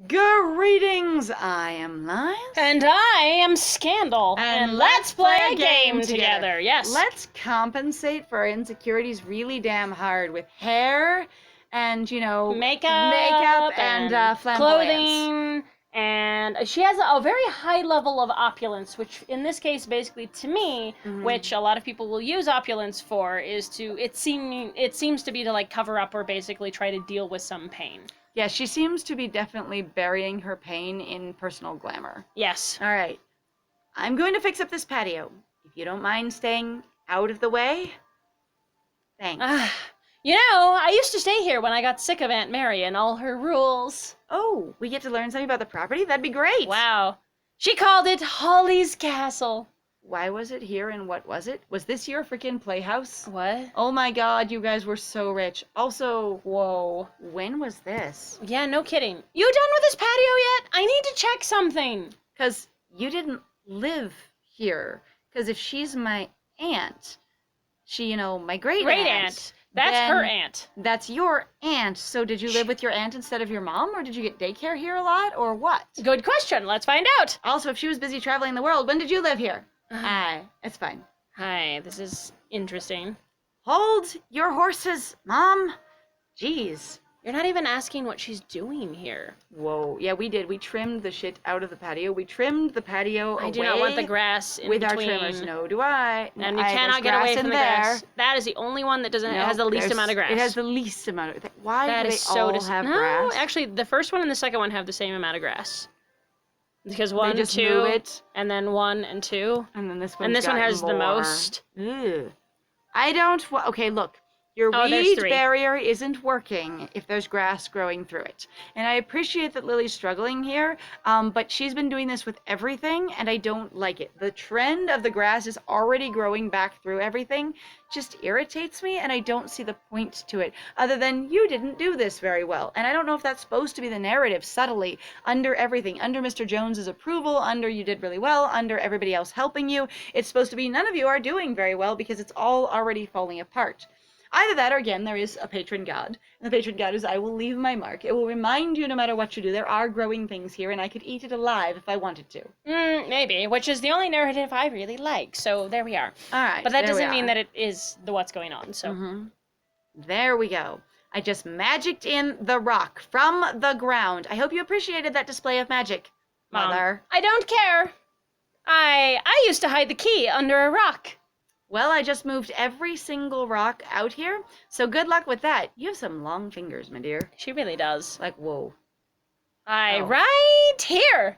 Greetings, I am Lies. And I am Scandal. And let's play a game together. Yes. Let's compensate for our insecurities really damn hard with hair and, makeup and flamboyance. clothing. And she has a very high level of opulence, which in this case, basically to me, which a lot of people will use opulence for, is it seems to be to like cover up or basically try to deal with some pain. Yeah, she seems to be definitely burying her pain in personal glamour. Yes. All right. I'm going to fix up this patio. If you don't mind staying out of the way. Thanks. I used to stay here when I got sick of Aunt Mary and all her rules. Oh, we get to learn something about the property? That'd be great. Wow. She called it Holly's Castle. Why was it here and what was it? Was this your freaking playhouse? What? Oh my god, you guys were so rich. Also, whoa. When was this? Yeah, no kidding. You done with this patio yet? I need to check something. Because you didn't live here. Because if she's my aunt, she, my great-aunt. That's her aunt. That's your aunt. So did you live with your aunt instead of your mom? Or did you get daycare here a lot? Or what? Good question. Let's find out. Also, if she was busy traveling the world, when did you live here? It's fine. Hi, this is interesting. Hold your horses, Mom. Jeez. You're not even asking what she's doing here. Whoa. Yeah, we did. We trimmed the shit out of the patio. We trimmed the patio away. I do not want the grass in with between. Our trimmers. No, do I. And you cannot get away from the grass. That is the only one that has the least amount of grass. It has the least amount of. Why that do they so all have grass? No, actually, the first one and the second one have the same amount of grass. Because they 1, just 2, move it. and then 1 and 2. And then this one. And this one has more. the most. Ugh. I don't. Okay, look. Your weed barrier isn't working if there's grass growing through it. And I appreciate that Lily's struggling here, but she's been doing this with everything, and I don't like it. The trend of the grass is already growing back through everything. Just irritates me, and I don't see the point to it, other than you didn't do this very well. And I don't know if that's supposed to be the narrative, subtly, under everything. Under Mr. Jones's approval, under you did really well, under everybody else helping you. It's supposed to be none of you are doing very well because it's all already falling apart. Either that or, again, there is a patron god. And the patron god is, I will leave my mark. It will remind you no matter what you do. There are growing things here, and I could eat it alive if I wanted to. Maybe, which is the only narrative I really like. So there we are. All right. But that doesn't mean that it is what's going on. So There we go. I just magicked in the rock from the ground. I hope you appreciated that display of magic, Mother. I don't care. I used to hide the key under a rock. Well, I just moved every single rock out here, so good luck with that. You have some long fingers, my dear. She really does. Like, whoa. Right here.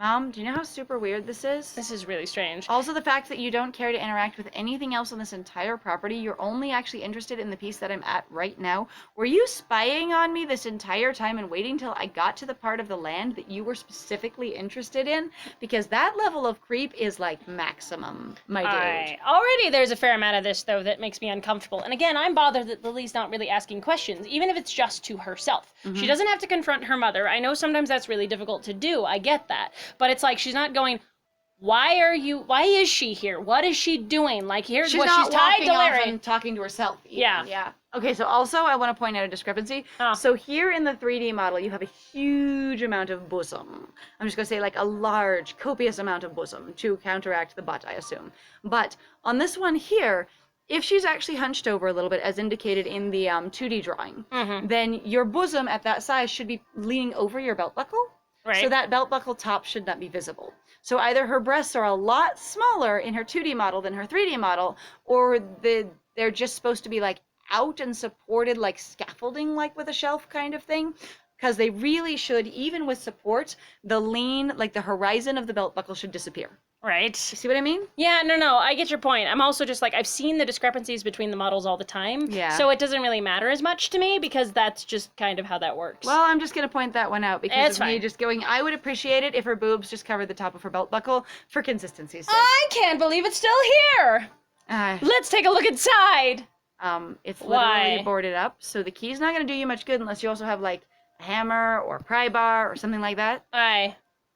Mom, do you know how super weird this is? This is really strange. Also, the fact that you don't care to interact with anything else on this entire property. You're only actually interested in the piece that I'm at right now. Were you spying on me this entire time and waiting till I got to the part of the land that you were specifically interested in? Because that level of creep is like maximum, my dude. Already there's a fair amount of this, though, that makes me uncomfortable. And again, I'm bothered that Lily's not really asking questions, even if it's just to herself. She doesn't have to confront her mother. I know sometimes that's really difficult to do. I get that. But it's like she's not going, why is she here? What is she doing? Like, she's tied to Larry. And talking to herself. Even. Yeah. Okay, so also I want to point out a discrepancy. So here in the 3D model, you have a huge amount of bosom. I'm just going to say like a large, copious amount of bosom to counteract the butt, I assume. But on this one here, if she's actually hunched over a little bit, as indicated in the 2D drawing, then your bosom at that size should be leaning over your belt buckle. Right. So that belt buckle top should not be visible. So either her breasts are a lot smaller in her 2D model than her 3D model, or they're just supposed to be like out and supported like scaffolding, like with a shelf kind of thing. Because they really should, even with support, the lean, like the horizon of the belt buckle should disappear. Right. You see what I mean? Yeah, no, I get your point. I'm also just like, I've seen the discrepancies between the models all the time. Yeah. So it doesn't really matter as much to me because that's just kind of how that works. Well, I'm just going to point that one out because it's of me fine. just going, I would appreciate it if her boobs just covered the top of her belt buckle for consistency's sake. I can't believe it's still here. Let's take a look inside. It's literally boarded up, so the key's not going to do you much good unless you also have like a hammer or a pry bar or something like that.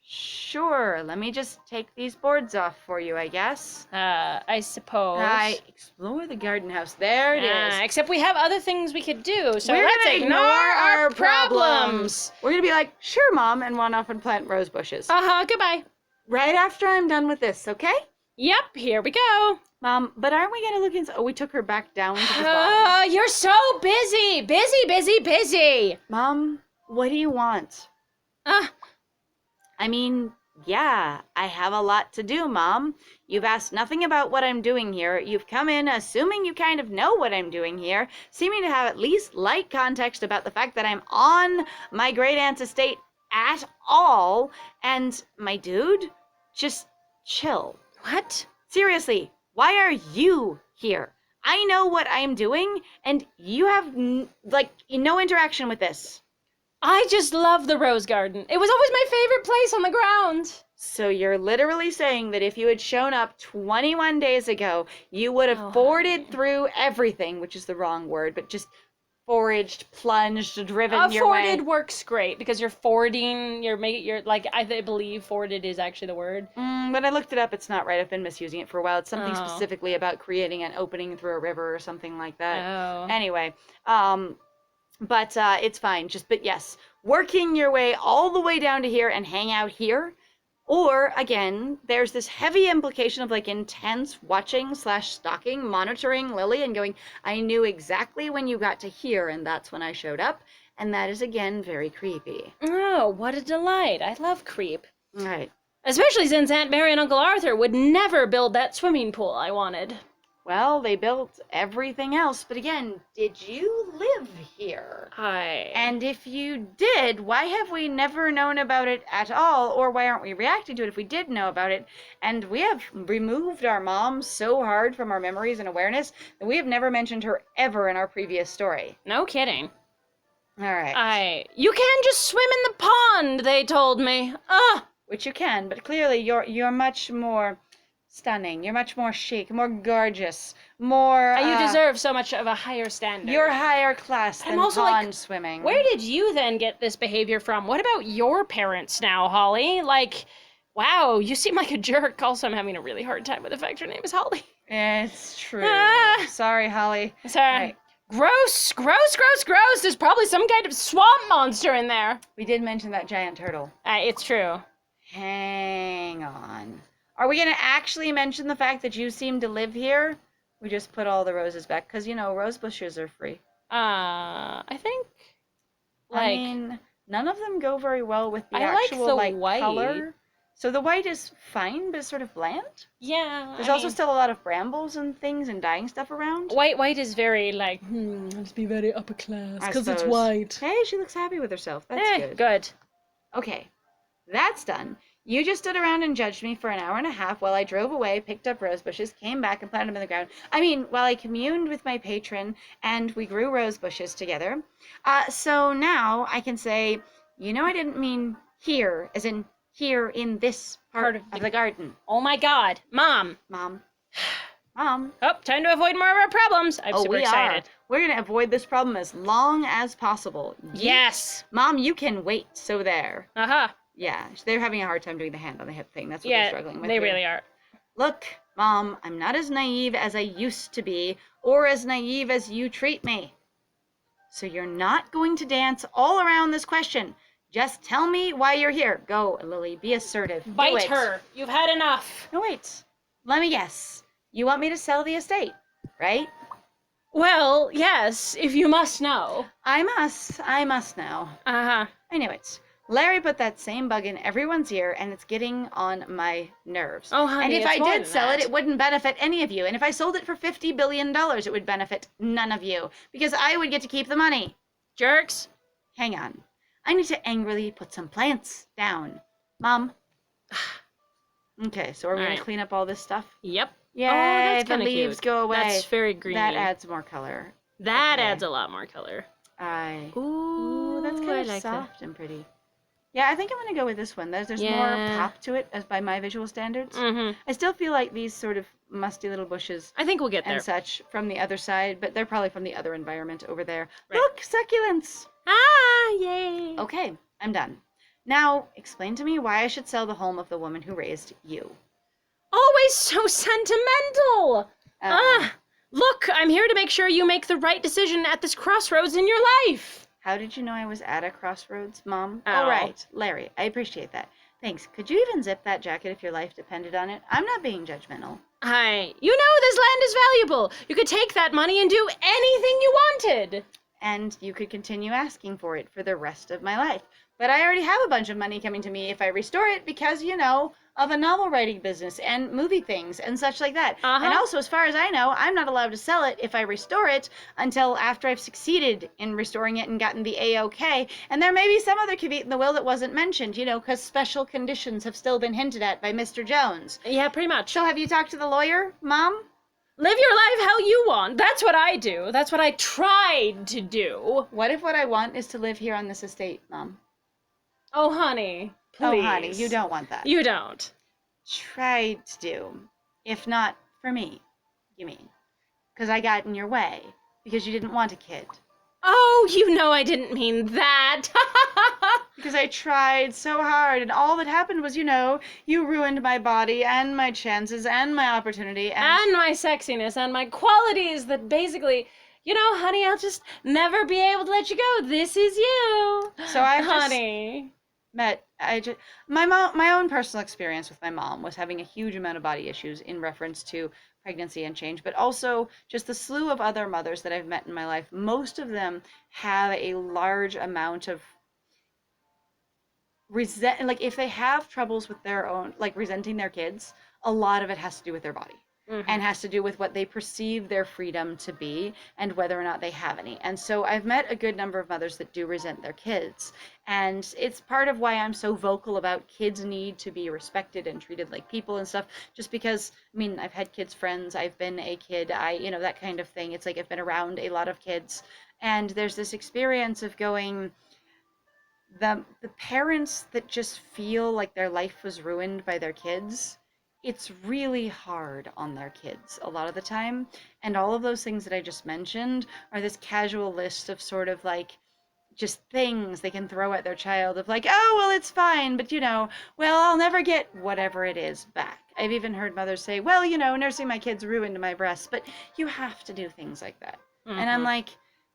Sure, let me just take these boards off for you, I guess. I suppose. I explore the garden house. There it is. Except we have other things we could do, so We're let's gonna ignore our problems. We're gonna be like, sure, Mom, and run off and plant rose bushes. Goodbye. Right after I'm done with this, okay? Yep, here we go. Mom, but aren't we gonna look inside? Oh, we took her back down to the bottom. You're so busy. Busy. Mom, what do you want? I mean, yeah, I have a lot to do, Mom. You've asked nothing about what I'm doing here. You've come in assuming you kind of know what I'm doing here, seeming to have at least light context about the fact that I'm on my great-aunt's estate at all. And, my dude, just chill. What? Seriously, why are you here? I know what I'm doing, and you have, no interaction with this. I just love the rose garden. It was always my favorite place on the ground. So you're literally saying that if you had shown up 21 days ago, you would have forwarded through everything, which is the wrong word, but just foraged, plunged, driven your way. Forwarded works great because you're forwarding, I believe forwarded is actually the word. When I looked it up, it's not right. I've been misusing it for a while. It's something specifically about creating an opening through a river or something like that. Oh. Anyway, but it's fine. But yes, working your way all the way down to here and hang out here. Or, again, there's this heavy implication of, intense watching / stalking, monitoring Lily and going, I knew exactly when you got to here, and that's when I showed up. And that is, again, very creepy. Oh, what a delight. I love creep. Right. Especially since Aunt Mary and Uncle Arthur would never build that swimming pool I wanted. Well, they built everything else, but again, did you live here? And if you did, why have we never known about it at all, or why aren't we reacting to it if we did know about it? And we have removed our mom so hard from our memories and awareness that we have never mentioned her ever in our previous story. No kidding. All right. You can just swim in the pond, they told me. Which you can, but clearly you're much more stunning. You're much more chic, more gorgeous, more... you deserve so much of a higher standard. You're higher class than pond swimming. Where did you then get this behavior from? What about your parents now, Holly? Wow, you seem like a jerk. Also, I'm having a really hard time with the fact your name is Holly. It's true. Sorry, Holly. Sorry. Right. Gross. There's probably some kind of swamp monster in there. We did mention that giant turtle. It's true. Hang on. Are we going to actually mention the fact that you seem to live here? We just put all the roses back because, rose bushes are free. I think, I mean, none of them go very well with the actual, white color. So the white is fine, but it's sort of bland. Yeah. There's also still a lot of brambles and things and dying stuff around. White is very, let's be very upper class because it's white. Hey, she looks happy with herself. That's good. Good. Okay, that's done. You just stood around and judged me for an hour and a half while I drove away, picked up rose bushes, came back and planted them in the ground. I mean, while I communed with my patron and we grew rose bushes together. So now I can say, I didn't mean here, as in here in this part of the garden. Oh my God. Mom. Oh, time to avoid more of our problems. I'm super excited. We're going to avoid this problem as long as possible. Yes. Mom, you can wait. So there. Uh-huh. Yeah, they're having a hard time doing the hand on the hip thing. That's what they're struggling with. They really are. Look, Mom, I'm not as naive as I used to be, or as naive as you treat me. So you're not going to dance all around this question. Just tell me why you're here. Go, Lily, be assertive. Bite her. You've had enough. No, wait. Let me guess. You want me to sell the estate, right? Well, yes, if you must know. I must know. Uh-huh. I knew it. Larry put that same bug in everyone's ear, and it's getting on my nerves. Oh, honey, and if I did sell it, it wouldn't benefit any of you. And if I sold it for $50 billion, it would benefit none of you, because I would get to keep the money. Jerks. Hang on. I need to angrily put some plants down. Mom. Okay, so are we going to clean up all this stuff? Yep. Yay, the leaves go away. That's very green. That adds more color. That adds a lot more color. Ooh, that's kind of soft and pretty. Yeah, I think I'm going to go with this one. There's more pop to it, as by my visual standards. Mm-hmm. I still feel like these sort of musty little bushes. I think we'll get there. And such from the other side, but they're probably from the other environment over there. Right. Look, succulents! Yay! Okay, I'm done. Now, explain to me why I should sell the home of the woman who raised you. Always so sentimental! Uh, Look, I'm here to make sure you make the right decision at this crossroads in your life. How did you know I was at a crossroads, Mom? Oh. Right, Larry, I appreciate that. Thanks. Could you even zip that jacket if your life depended on it? I'm not being judgmental. You know this land is valuable. You could take that money and do anything you wanted. And you could continue asking for it for the rest of my life. But I already have a bunch of money coming to me if I restore it because, of a novel writing business and movie things and such like that. And also, as far as I know, I'm not allowed to sell it if I restore it until after I've succeeded in restoring it and gotten the A-OK. And there may be some other caveat in the will that wasn't mentioned, because special conditions have still been hinted at by Mr. Jones. Yeah, pretty much. So have you talked to the lawyer, Mom? Live your life how you want. That's what I do. That's what I tried to do. What if what I want is to live here on this estate, Mom? Oh, honey. Please. Oh, honey, you don't want that. You don't. Tried to do. If not for me, you mean. Because I got in your way. Because you didn't want a kid. Oh, I didn't mean that. Because I tried so hard, and all that happened was, you ruined my body, and my chances, and my opportunity, and my sexiness, and my qualities that basically... honey, I'll just never be able to let you go. This is you. So I honey. My own personal experience with my mom was having a huge amount of body issues in reference to pregnancy and change, but also just the slew of other mothers that I've met in my life. Most of them have a large amount of if they have troubles with their own, resenting their kids, a lot of it has to do with their body. And has to do with what they perceive their freedom to be and whether or not they have any. And so I've met a good number of mothers that do resent their kids. And it's part of why I'm so vocal about kids need to be respected and treated like people and stuff. Just because, I've had kids friends, I've been a kid, that kind of thing. It's like I've been around a lot of kids. And there's this experience of going, the parents that just feel like their life was ruined by their kids, it's really hard on their kids a lot of the time. And all of those things that I just mentioned are this casual list of sort of just things they can throw at their child of oh, well, it's fine, but I'll never get whatever it is back. I've even heard mothers say, well, nursing my kids ruined my breasts, but you have to do things like that. And I'm like,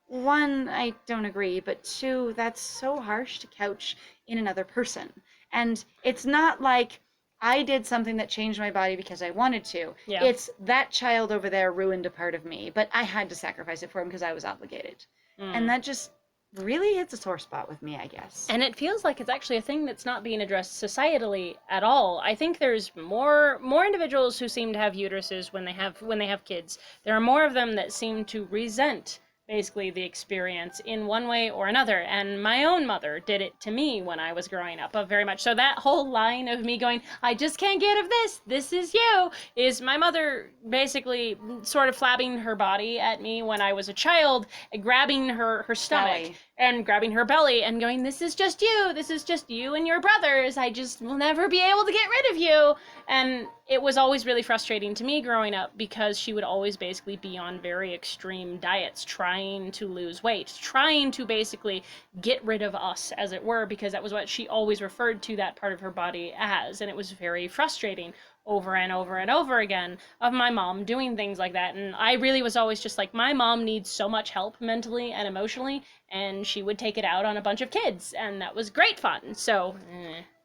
one, I don't agree, but two, that's so harsh to couch in another person. And it's not like I did something that changed my body because I wanted to. Yeah. It's that child over there ruined a part of me, but I had to sacrifice it for him because I was obligated. And that just really hits a sore spot with me, I guess. And it feels like it's actually a thing that's not being addressed societally at all. I think there's more individuals who seem to have uteruses when they have kids. There are more of them that seem to resent basically the experience in one way or another. And my own mother did it to me when I was growing up, very much. So that whole line of me going, I just can't get of this is you, is my mother basically sort of flabbing her body at me when I was a child, grabbing her stomach belly. And grabbing her belly and going, this is just you and your brothers. I just will never be able to get rid of you. And it was always really frustrating to me growing up because she would always basically be on very extreme diets, trying to lose weight, trying to basically get rid of us, as it were, because that was what she always referred to that part of her body as. And it was very frustrating over and over and over again of my mom doing things like that. And I really was always just like, my mom needs so much help mentally and emotionally, and she would take it out on a bunch of kids, and that was great fun. So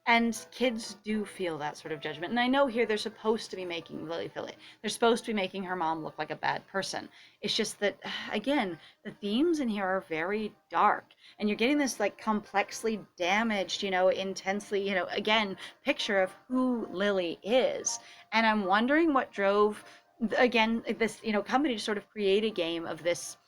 And kids do feel that sort of judgment. And I know here they're supposed to be making Lily feel it. They're supposed to be making her mom look like a bad person. It's just that, again, the themes in here are very dark. And you're getting this complexly damaged, intensely, again, picture of who Lily is. And I'm wondering what drove, again, this, company to sort of create a game of this,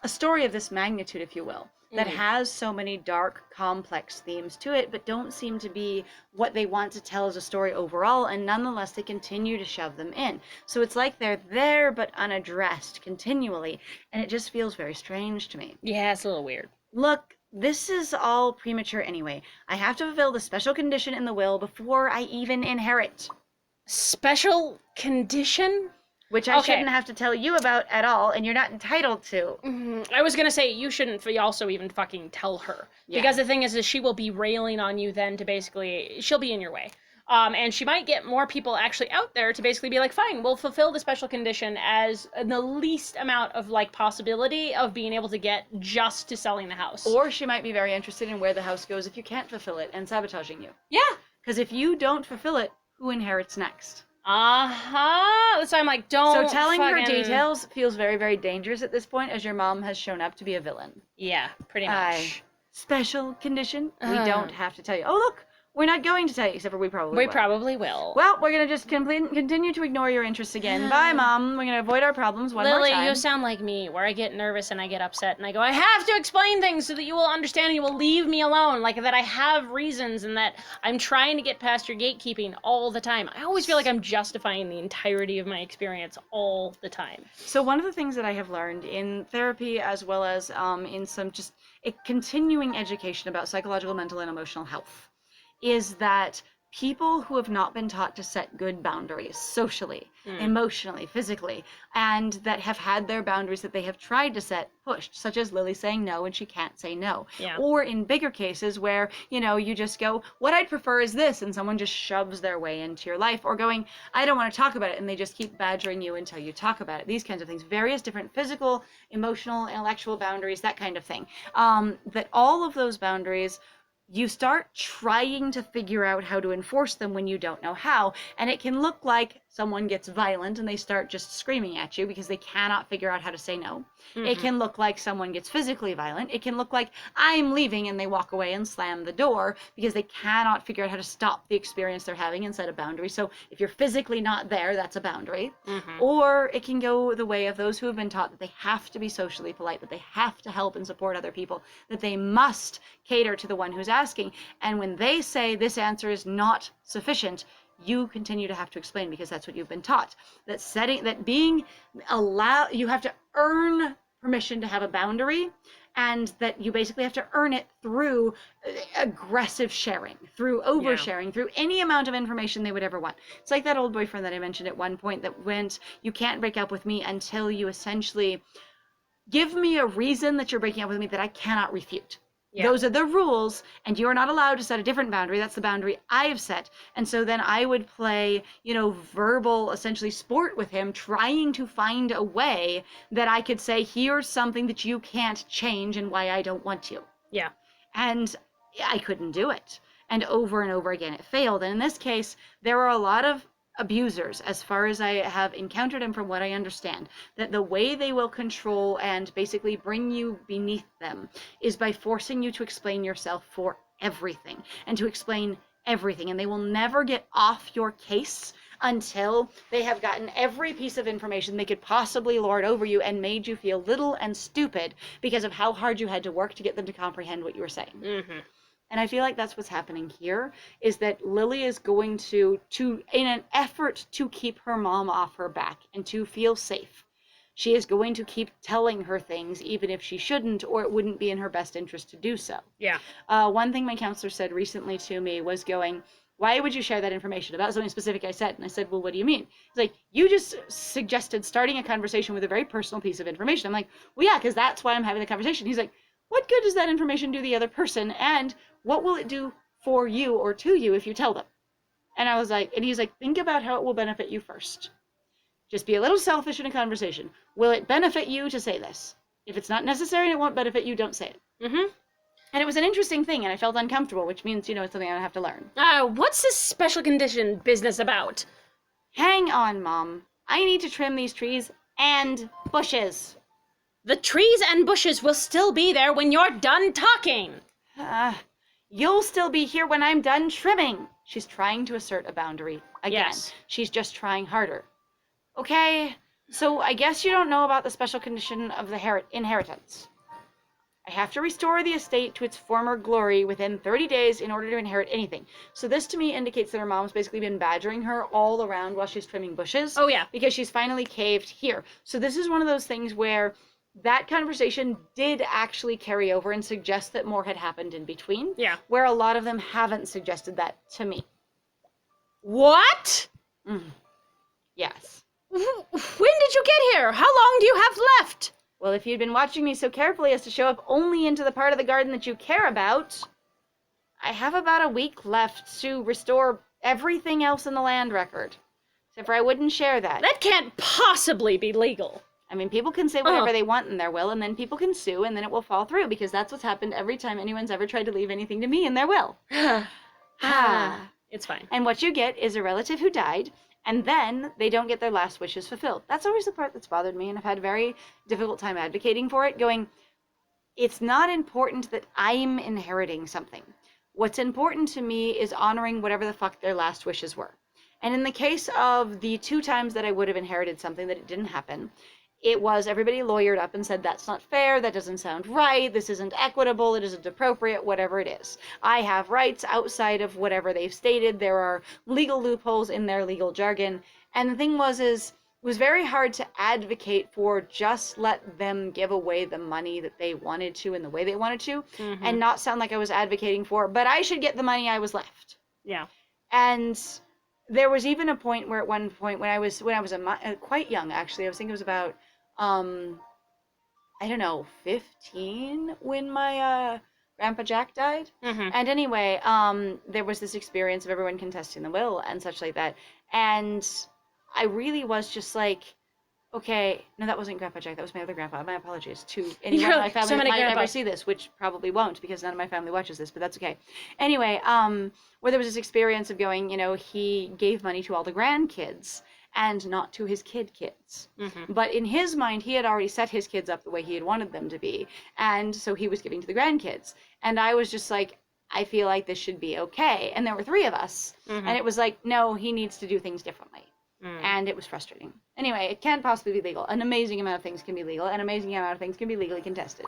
a story of this magnitude, if you will, that has so many dark, complex themes to it, but don't seem to be what they want to tell as a story overall, and nonetheless they continue to shove them in. So it's like they're there but unaddressed continually, and it just feels very strange to me. Yeah, it's a little weird. Look, this is all premature anyway. I have to fulfill the special condition in the will before I even inherit. Special condition? Which I shouldn't have to tell you about at all, and you're not entitled to. I was gonna say, you shouldn't also even fucking tell her. Yeah. Because the thing is she will be railing on you then to basically, she'll be in your way. And she might get more people actually out there to basically be like, fine, we'll fulfill the special condition as the least amount of, like, possibility of being able to get just to selling the house. Or she might be very interested in where the house goes if you can't fulfill it and sabotaging you. Yeah. Because if you don't fulfill it, who inherits next? So I'm like, don't. So telling her details feels very, very dangerous at this point, as your mom has shown up to be a villain. Yeah, pretty much. Special condition. We don't have to tell you. Oh, look. We're not going to tell you, except for we probably will. We probably will. Well, we're going to just continue to ignore your interests again. Bye, Mom. We're going to avoid our problems one more time. Lily, you sound like me, where I get nervous and I get upset and I go, I have to explain things so that you will understand and you will leave me alone. Like, that I have reasons and that I'm trying to get past your gatekeeping all the time. I always feel like I'm justifying the entirety of my experience all the time. So one of the things that I have learned in therapy, as well as in some just a continuing education about psychological, mental, and emotional health, is that people who have not been taught to set good boundaries socially, emotionally, physically, and that have had their boundaries that they have tried to set pushed, such as Lily saying no and she can't say no. Yeah. Or in bigger cases where, you know, you just go, what I'd prefer is this, and someone just shoves their way into your life, or going, I don't want to talk about it, and they just keep badgering you until you talk about it. These kinds of things, various different physical, emotional, intellectual boundaries, that kind of thing. That all of those boundaries, you start trying to figure out how to enforce them when you don't know how. And it can look like someone gets violent and they start just screaming at you because they cannot figure out how to say no. It can look like someone gets physically violent. It can look like I'm leaving and they walk away and slam the door because they cannot figure out how to stop the experience they're having and set a boundary. So if you're physically not there, that's a boundary. Or it can go the way of those who have been taught that they have to be socially polite, that they have to help and support other people, that they must cater to the one who's asking. And when they say this answer is not sufficient, you continue to have to explain because that's what you've been taught. That being allowed, you have to earn permission to have a boundary, and that you basically have to earn it through aggressive sharing, through oversharing, through any amount of information they would ever want. It's like that old boyfriend that I mentioned at one point that went, you can't break up with me until you essentially give me a reason that you're breaking up with me that I cannot refute. Yeah. Those are the rules, and you're not allowed to set a different boundary. That's the boundary I have set. And so then I would play, you know, verbal, essentially sport with him, trying to find a way that I could say, here's something that you can't change and why I don't want to. Yeah. And I couldn't do it. And over again, it failed. And in this case, there are a lot of abusers, as far as I have encountered them from what I understand, that the way they will control and basically bring you beneath them is by forcing you to explain yourself for everything and to explain everything. And they will never get off your case until they have gotten every piece of information they could possibly lord over you and made you feel little and stupid because of how hard you had to work to get them to comprehend what you were saying. And I feel like that's what's happening here, is that Lily is going to in an effort to keep her mom off her back and to feel safe, she is going to keep telling her things even if she shouldn't, or it wouldn't be in her best interest to do so. Yeah. One thing my counselor said recently to me was going, why would you share that information about something specific I said? And I said, well, what do you mean? He's like, you just suggested starting a conversation with a very personal piece of information. I'm like, well, yeah, because that's why I'm having the conversation. He's like, what good does that information do the other person? And what will it do for you or to you if you tell them? And I was like, and he's like, think about how it will benefit you first. Just be a little selfish in a conversation. Will it benefit you to say this? If it's not necessary and it won't benefit you, don't say it. And it was an interesting thing, and I felt uncomfortable, which means, you know, it's something I have to learn. What's this special condition business about? Hang on, Mom. I need to trim these trees and bushes. The trees and bushes will still be there when you're done talking. You'll still be here when I'm done trimming. She's trying to assert a boundary. Again, yes. She's just trying harder. Okay, so I guess you don't know about the special condition of the inheritance. I have to restore the estate to its former glory within 30 days in order to inherit anything. So this to me indicates that her mom's basically been badgering her all around while she's trimming bushes. Oh, yeah. Because she's finally caved here. So this is one of those things where that conversation did actually carry over and suggest that more had happened in between. Yeah. Where a lot of them haven't suggested that to me. What? Yes. When did you get here? How long do you have left? Well, if you'd been watching me so carefully as to show up only into the part of the garden that you care about, I have about a week left to restore everything else in the land record. Except for I wouldn't share that. That can't possibly be legal. I mean, people can say whatever they want in their will, and then people can sue, and then it will fall through, because that's what's happened every time anyone's ever tried to leave anything to me in their will. It's fine. And what you get is a relative who died, and then they don't get their last wishes fulfilled. That's always the part that's bothered me, and I've had a very difficult time advocating for it, going, it's not important that I'm inheriting something. What's important to me is honoring whatever the fuck their last wishes were. And in the case of the 2 times that I would have inherited something that it didn't happen, it was everybody lawyered up and said, that's not fair, that doesn't sound right, this isn't equitable, it isn't appropriate, whatever it is. I have rights outside of whatever they've stated. There are legal loopholes in their legal jargon. And the thing was, it was very hard to advocate for just let them give away the money that they wanted to in the way they wanted to, and not sound like I was advocating for, but I should get the money I was left. Yeah. And there was even a point where at one point when I was quite young, actually, I was thinking it was about, I don't know, 15 when my Grandpa Jack died. And anyway, there was this experience of everyone contesting the will and such like that. And I really was just like, okay, no, that wasn't Grandpa Jack. That was my other grandpa. My apologies to anyone in my family that might ever see this, which probably won't, because none of my family watches this, but that's okay. Anyway, where there was this experience of going, he gave money to all the grandkids and not to his kids. But in his mind, he had already set his kids up the way he had wanted them to be. And so he was giving to the grandkids. And I was just like, I feel like this should be okay. And there were 3 of us. And it was like, no, he needs to do things differently. And it was frustrating. Anyway, it can't possibly be legal. An amazing amount of things can be legal. An amazing amount of things can be legally contested.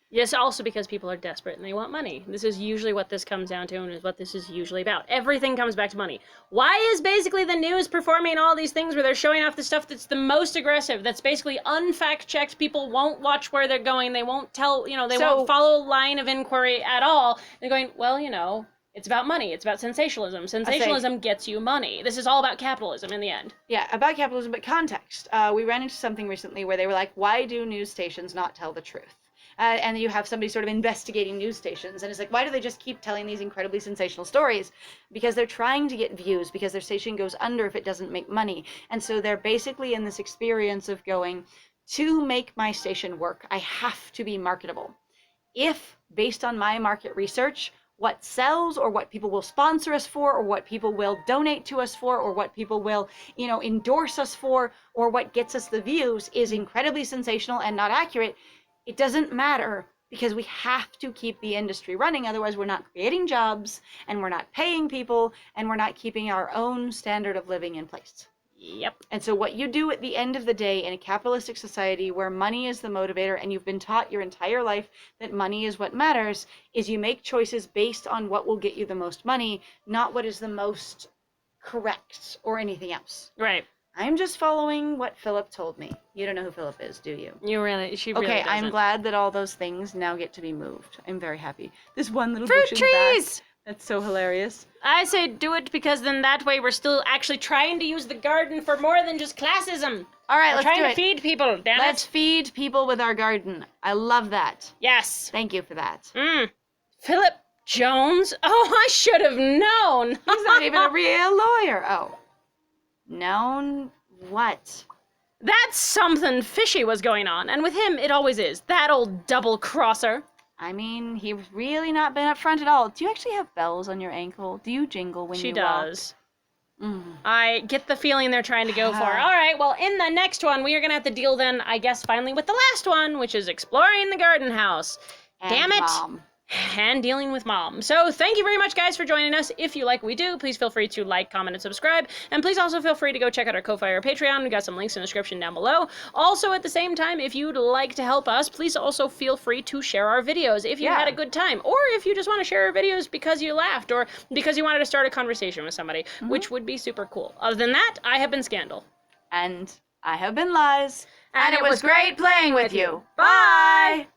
Yes, also because people are desperate and they want money. This is usually what this comes down to, and is what this is usually about. Everything comes back to money. Why is basically the news performing all these things where they're showing off the stuff that's the most aggressive, that's basically unfact-checked? People won't watch where they're going. They won't tell, they won't follow a line of inquiry at all. They're going, well, it's about money. It's about sensationalism. Sensationalism gets you money. This is all about capitalism in the end. Yeah, about capitalism, but context. We ran into something recently where they were like, why do news stations not tell the truth? And you have somebody sort of investigating news stations, and it's like, why do they just keep telling these incredibly sensational stories? Because they're trying to get views, because their station goes under if it doesn't make money. And so they're basically in this experience of going, to make my station work, I have to be marketable. If, based on my market research, what sells, or what people will sponsor us for, or what people will donate to us for, or what people will, endorse us for, or what gets us the views is incredibly sensational and not accurate, it doesn't matter, because we have to keep the industry running. Otherwise, we're not creating jobs, and we're not paying people, and we're not keeping our own standard of living in place. Yep. And so what you do at the end of the day in a capitalistic society where money is the motivator, and you've been taught your entire life that money is what matters, is you make choices based on what will get you the most money, not what is the most correct or anything else. Right. I'm just following what Philip told me. You don't know who Philip is, do you? She really Okay, doesn't. I'm glad that all those things now get to be moved. I'm very happy. This one little Fruit bush in the trees! back. That's so hilarious. I say do it, because then that way we're still actually trying to use the garden for more than just classism. All right, we're let's do it. trying to feed people, damn Let's it. feed people with our garden. I love that. Yes. Thank you for that. Philip Jones? Oh, I should have known. He's not even a real lawyer. Oh. Known what? That's something fishy was going on, and with him it always is. That old double-crosser. I mean, he's really not been up front at all. Do you actually have bells on your ankle? Do you jingle when you walk? She does. I get the feeling they're trying to go for. All right, well, in the next one, we are going to have to deal then, I guess, finally with the last one, which is exploring the garden house. And Damn it. Mom. And dealing with Mom. So thank you very much, guys, for joining us. If you like what we do, please feel free to like, comment, and subscribe. And please also feel free to go check out our Ko-Fi or Patreon. We've got some links in the description down below. Also, at the same time, if you'd like to help us, please also feel free to share our videos if you had a good time. Or if you just want to share our videos because you laughed, or because you wanted to start a conversation with somebody, which would be super cool. Other than that, I have been Scandal. And I have been Liz. And it was great playing with you. Bye!